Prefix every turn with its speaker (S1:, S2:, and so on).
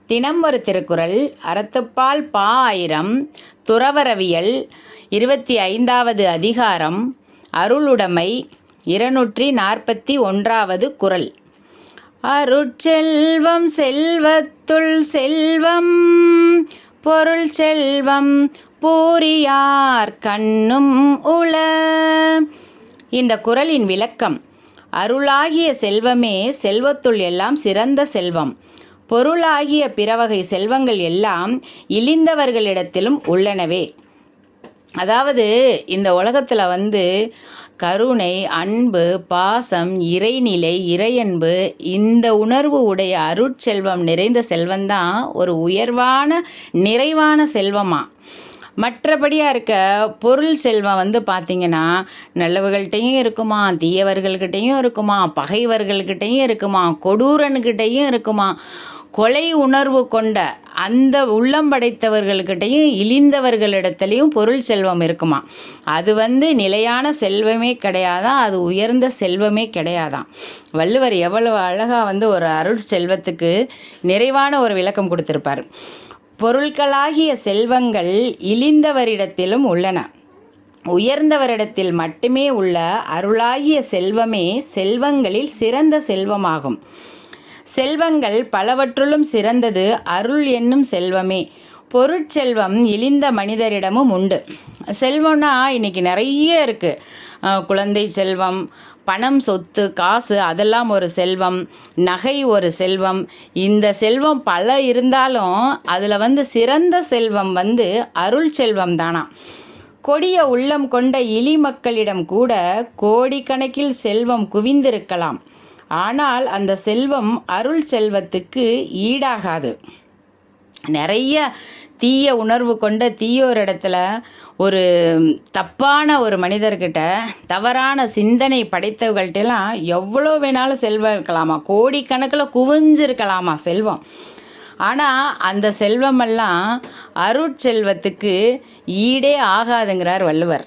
S1: தினம் ஒரு திருக்குறள். அறத்துப்பால் பா. 1000 துறவறவியல் 25வது அதிகாரம் அருளுடைமை 241வது குறள். அருட்செல்வம் செல்வத்துள் செல்வம் பொருள் செல்வம் பூரியார் கண்ணும் உள. இந்த குறளின் விளக்கம்: அருளாகிய செல்வமே செல்வத்துள் எல்லாம் சிறந்த செல்வம். பொருளாகிய பிறவகை செல்வங்கள் எல்லாம் இழிந்தவர்களிடத்திலும் உள்ளனவே. அதாவது இந்த உலகத்தில் கருணை, அன்பு, பாசம், இறைநிலை, இறையன்பு, இந்த உணர்வு உடைய அருட்செல்வம் நிறைந்த செல்வந்தான் ஒரு உயர்வான நிறைவான செல்வமா. மற்றபடியாக இருக்க பொருள் செல்வம் பார்த்திங்கன்னா நல்லவர்கள்கிட்டையும் இருக்குமா, தீயவர்கள்கிட்டையும் இருக்குமா, பகைவர்கள்கிட்டையும் இருக்குமா, கொடூரன்கிட்டையும் இருக்குமா, கொலை உணர்வு கொண்ட அந்த உள்ளம் படைத்தவர்கள்கிட்டையும் இழிந்தவர்களிடத்துலையும் பொருள் செல்வம் இருக்குமா. அது நிலையான செல்வமே கிடையாதான், அது உயர்ந்த செல்வமே கிடையாதான். வள்ளுவர் எவ்வளவு அழகாக ஒரு அருட்செல்வத்துக்கு நிறைவான ஒரு விளக்கம் கொடுத்துருப்பார். பொருட்களாகிய செல்வங்கள் இழிந்தவரிடத்திலும் உள்ளன, உயர்ந்தவரிடத்தில் மட்டுமே உள்ள அருளாகிய செல்வமே செல்வங்களில் சிறந்த செல்வமாகும். செல்வங்கள் பலவற்றுள்ளும் சிறந்தது அருள் என்னும் செல்வமே. பொருட்செல்வம் இழிந்த மனிதரிடமும் உண்டு. செல்வம்னா இன்றைக்கி நிறைய இருக்குது. குழந்தை செல்வம், பணம், சொத்து, காசு, அதெல்லாம் ஒரு செல்வம். நகை ஒரு செல்வம். இந்த செல்வம் பல இருந்தாலும் அதில் சிறந்த செல்வம் அருள் செல்வம் தானா. கொடிய உள்ளம் கொண்ட இழி மக்களிடம் கூட கோடிக்கணக்கில் செல்வம் குவிந்திருக்கலாம். ஆனால் அந்த செல்வம் அருள் செல்வத்துக்கு ஈடாகாது. நிறைய தீய உணர்வு கொண்ட தீயோர் இடத்துல ஒரு தப்பான ஒரு மனிதர்கிட்ட, தவறான சிந்தனை படைத்தவர்கள்ட்டெல்லாம் எவ்வளோ வேணாலும் செல்வம் இருக்கலாமா, கோடிக்கணக்கில் குவிஞ்சிருக்கலாமா செல்வம். ஆனால் அந்த செல்வமெல்லாம் அருட்செல்வத்துக்கு ஈடே ஆகாதுங்கிறார் வள்ளுவர்.